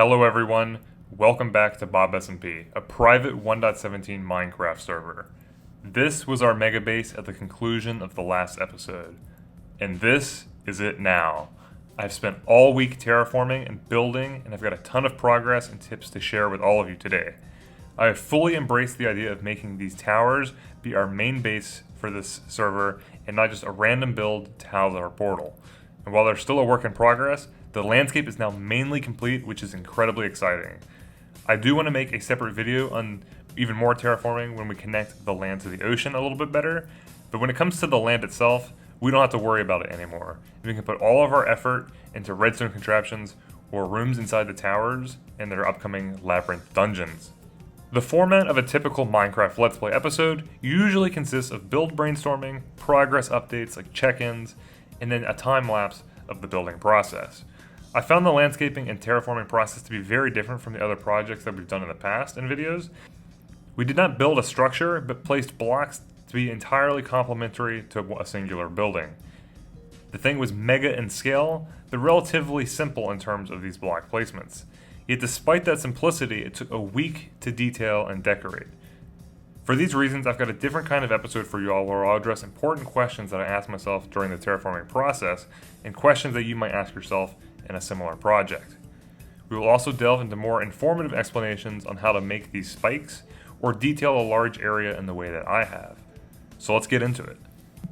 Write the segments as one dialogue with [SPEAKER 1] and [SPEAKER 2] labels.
[SPEAKER 1] Hello everyone, welcome back to BobSMP, a private 1.17 Minecraft server. This was our mega base at the conclusion of the last episode, and this is it now. I've spent all week terraforming and building, and I've got a ton of progress and tips to share with all of you today. I have fully embraced the idea of making these towers be our main base for this server and not just a random build to house our portal. And while there's still a work in progress, the landscape is now mainly complete, which is incredibly exciting. I do want to make a separate video on even more terraforming when we connect the land to the ocean a little bit better, but when it comes to the land itself, we don't have to worry about it anymore. We can put all of our effort into redstone contraptions or rooms inside the towers and their upcoming labyrinth dungeons. The format of a typical Minecraft Let's Play episode usually consists of build brainstorming, progress updates like check-ins, and then a time lapse of the building process. I found the landscaping and terraforming process to be very different from the other projects that we've done in the past in videos. We did not build a structure, but placed blocks to be entirely complementary to a singular building. The thing was mega in scale, but relatively simple in terms of these block placements. Yet despite that simplicity, it took a week to detail and decorate. For these reasons, I've got a different kind of episode for you all where I'll address important questions that I asked myself during the terraforming process, and questions that you might ask yourself in a similar project. We will also delve into more informative explanations on how to make these spikes or detail a large area in the way that I have. So let's get into it.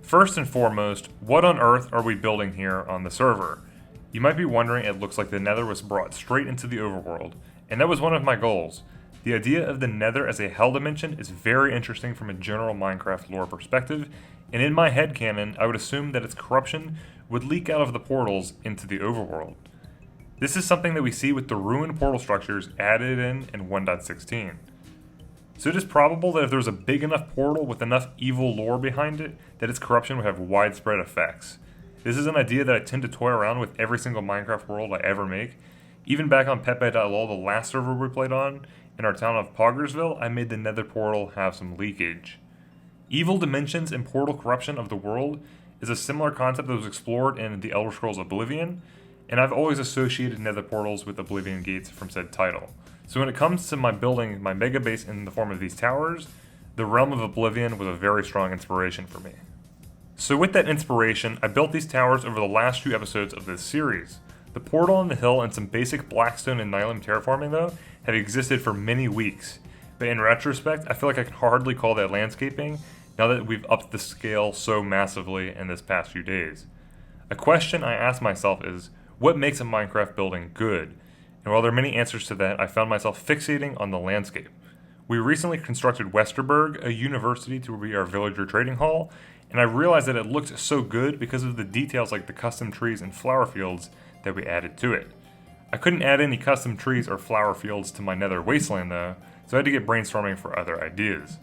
[SPEAKER 1] First and foremost, what on earth are we building here on the server? You might be wondering, it looks like the nether was brought straight into the overworld, and that was one of my goals. The idea of the nether as a hell dimension is very interesting from a general Minecraft lore perspective, and in my headcanon, I would assume that its corruption would leak out of the portals into the overworld. This is something that we see with the ruined portal structures added in 1.16. So it is probable that if there was a big enough portal with enough evil lore behind it, that its corruption would have widespread effects. This is an idea that I tend to toy around with every single Minecraft world I ever make. Even back on Pepe.lol, the last server we played on, in our town of Poggersville, I made the nether portal have some leakage. Evil dimensions and portal corruption of the world is a similar concept that was explored in The Elder Scrolls Oblivion, and I've always associated nether portals with Oblivion gates from said title. So when it comes to my building my mega base in the form of these towers, the realm of Oblivion was a very strong inspiration for me. So with that inspiration, I built these towers over the last few episodes of this series. The portal on the hill and some basic blackstone and nylium terraforming though have existed for many weeks, but in retrospect I feel like I can hardly call that landscaping now that we've upped the scale so massively in this past few days. A question I ask myself is, what makes a Minecraft building good? And while there are many answers to that, I found myself fixating on the landscape. We recently constructed Westerberg, a university, to be our villager trading hall, and I realized that it looked so good because of the details like the custom trees and flower fields that we added to it. I couldn't add any custom trees or flower fields to my nether wasteland though, so I had to get brainstorming for other ideas.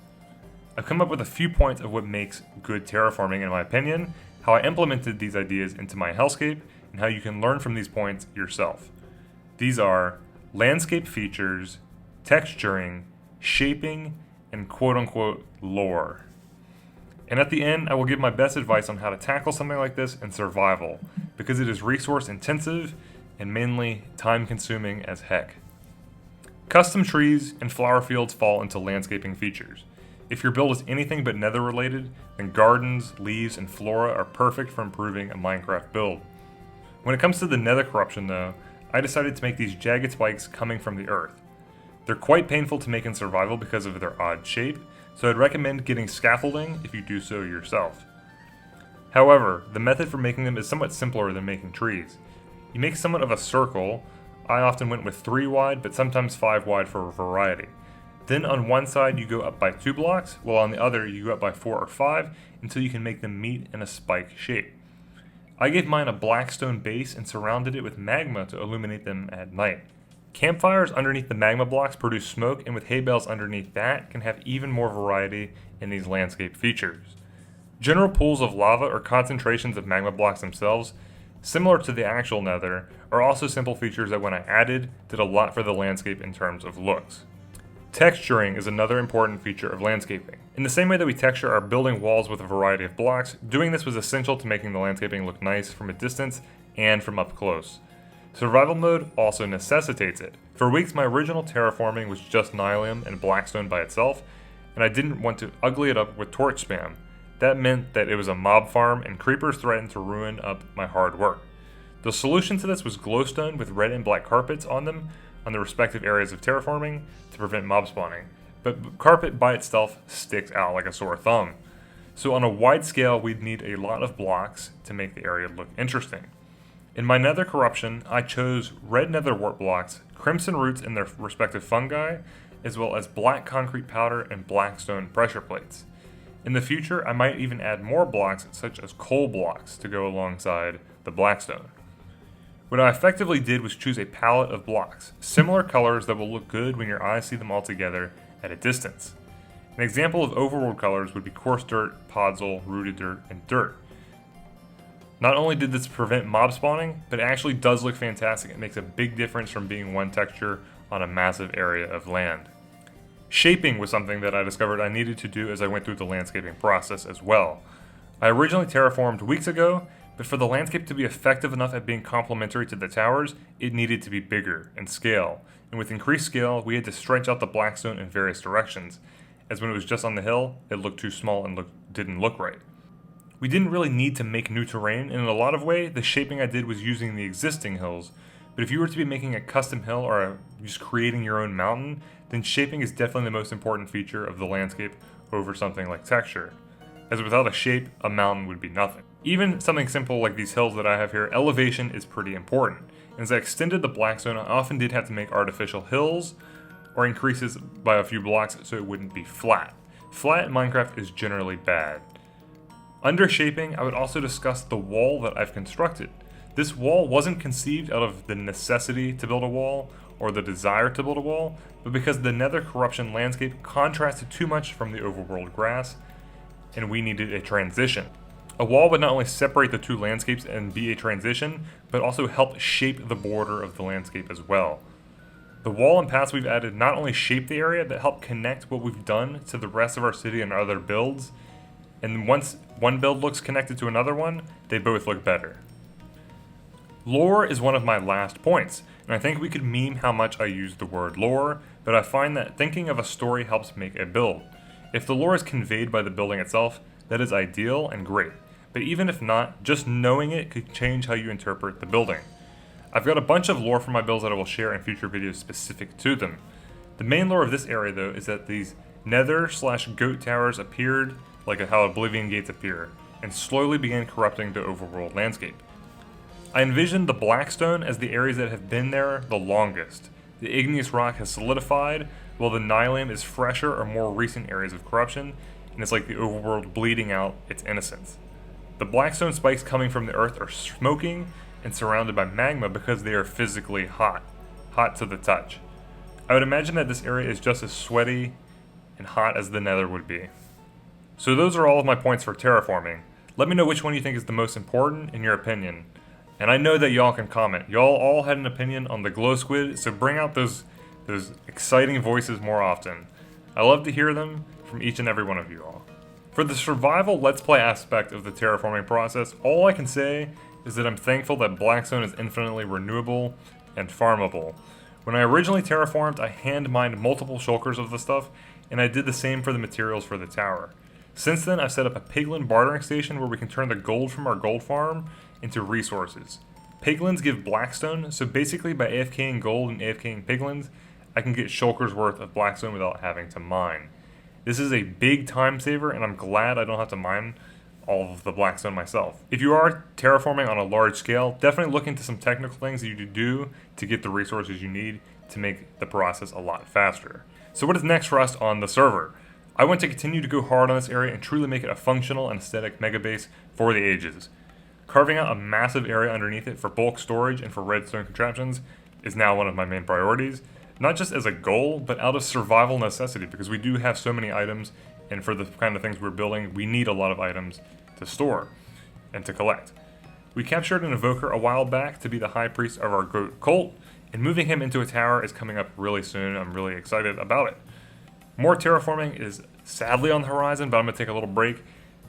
[SPEAKER 1] I've come up with a few points of what makes good terraforming in my opinion, how I implemented these ideas into my hellscape, and how you can learn from these points yourself. These are landscape features, texturing, shaping, and quote-unquote lore. And at the end, I will give my best advice on how to tackle something like this in survival, because it is resource intensive and mainly time consuming as heck. Custom trees and flower fields fall into landscaping features. If your build is anything but nether related, then gardens, leaves, and flora are perfect for improving a Minecraft build. When it comes to the nether corruption though, I decided to make these jagged spikes coming from the earth. They're quite painful to make in survival because of their odd shape, so I'd recommend getting scaffolding if you do so yourself. However, the method for making them is somewhat simpler than making trees. You make somewhat of a circle. I often went with 3 wide, but sometimes 5 wide for variety. Then on one side you go up by 2 blocks, while on the other you go up by 4 or 5 until you can make them meet in a spike shape. I gave mine a blackstone base and surrounded it with magma to illuminate them at night. Campfires underneath the magma blocks produce smoke, and with hay bales underneath that can have even more variety in these landscape features. General pools of lava or concentrations of magma blocks themselves, similar to the actual nether, are also simple features that when I added, did a lot for the landscape in terms of looks. Texturing is another important feature of landscaping. In the same way that we texture our building walls with a variety of blocks, doing this was essential to making the landscaping look nice from a distance and from up close. Survival mode also necessitates it. For weeks my original terraforming was just nylium and blackstone by itself, and I didn't want to ugly it up with torch spam. That meant that it was a mob farm and creepers threatened to ruin up my hard work. The solution to this was glowstone with red and black carpets on them on the respective areas of terraforming to prevent mob spawning, but carpet by itself sticks out like a sore thumb. So on a wide scale we'd need a lot of blocks to make the area look interesting. In my nether corruption, I chose red nether wart blocks, crimson roots and their respective fungi, as well as black concrete powder and blackstone pressure plates. In the future, I might even add more blocks such as coal blocks to go alongside the blackstone. What I effectively did was choose a palette of blocks, similar colors that will look good when your eyes see them all together at a distance. An example of overworld colors would be coarse dirt, podzol, rooted dirt, and dirt. Not only did this prevent mob spawning, but it actually does look fantastic. It makes a big difference from being one texture on a massive area of land. Shaping was something that I discovered I needed to do as I went through the landscaping process as well. I originally terraformed weeks ago, but for the landscape to be effective enough at being complementary to the towers, it needed to be bigger in scale. And with increased scale, we had to stretch out the blackstone in various directions, as when it was just on the hill, it looked too small and didn't look right. We didn't really need to make new terrain, and in a lot of ways, the shaping I did was using the existing hills. But if you were to be making a custom hill or just creating your own mountain, then shaping is definitely the most important feature of the landscape over something like texture. As without a shape, a mountain would be nothing. Even something simple like these hills that I have here, elevation is pretty important. And as I extended the blackstone, I often did have to make artificial hills or increases by a few blocks so it wouldn't be flat. Flat in Minecraft is generally bad. Under shaping, I would also discuss the wall that I've constructed. This wall wasn't conceived out of the necessity to build a wall or the desire to build a wall, but because the nether corruption landscape contrasted too much from the overworld grass, and we needed a transition. A wall would not only separate the two landscapes and be a transition, but also help shape the border of the landscape as well. The wall and paths we've added not only shape the area, but help connect what we've done to the rest of our city and other builds, and once one build looks connected to another one, they both look better. Lore is one of my last points, and I think we could meme how much I use the word lore, but I find that thinking of a story helps make a build. If the lore is conveyed by the building itself, that is ideal and great, but even if not, just knowing it could change how you interpret the building. I've got a bunch of lore for my builds that I will share in future videos specific to them. The main lore of this area though is that these nether/goat towers appeared like how Oblivion gates appear, and slowly began corrupting the overworld landscape. I envisioned the blackstone as the areas that have been there the longest. The igneous rock has solidified, while the nylium is fresher or more recent areas of corruption, and it's like the overworld bleeding out its innocence. The blackstone spikes coming from the earth are smoking and surrounded by magma because they are physically hot to the touch. I would imagine that this area is just as sweaty and hot as the nether would be. So those are all of my points for terraforming. Let me know which one you think is the most important in your opinion. And I know that y'all can comment. Y'all all had an opinion on the glow squid, so bring out those exciting voices more often. I love to hear them from each and every one of you all. For the survival let's play aspect of the terraforming process, all I can say is that I'm thankful that blackstone is infinitely renewable and farmable. When I originally terraformed, I hand mined multiple shulkers of the stuff, and I did the same for the materials for the tower. Since then, I've set up a piglin bartering station where we can turn the gold from our gold farm into resources. Piglins give blackstone, so basically by AFKing gold and AFKing piglins, I can get shulkers worth of blackstone without having to mine. This is a big time saver, and I'm glad I don't have to mine all of the blackstone myself. If you are terraforming on a large scale, definitely look into some technical things that you do to get the resources you need to make the process a lot faster. So what is next for us on the server? I want to continue to go hard on this area and truly make it a functional and aesthetic mega base for the ages. Carving out a massive area underneath it for bulk storage and for redstone contraptions is now one of my main priorities, not just as a goal, but out of survival necessity, because we do have so many items, and for the kind of things we're building, we need a lot of items to store and to collect. We captured an evoker a while back to be the high priest of our goat cult, and moving him into a tower is coming up really soon. I'm really excited about it. More terraforming is sadly on the horizon, but I'm going to take a little break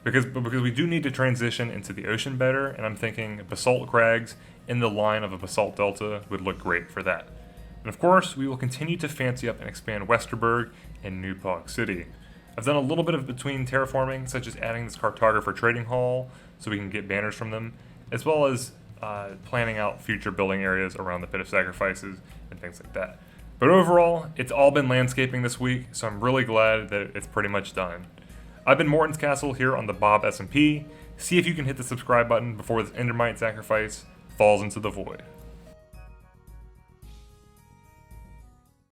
[SPEAKER 1] because we do need to transition into the ocean better, and I'm thinking basalt crags in the line of a basalt delta would look great for that. And of course, we will continue to fancy up and expand Westerberg and New Pog City. I've done a little bit of between terraforming, such as adding this cartographer trading hall so we can get banners from them, as well as planning out future building areas around the Pit of Sacrifices and things like that. But overall, it's all been landscaping this week, so I'm really glad that it's pretty much done. I've been Morton's Castle here on the BobSMP. See if you can hit the subscribe button before this Endermite sacrifice falls into the void.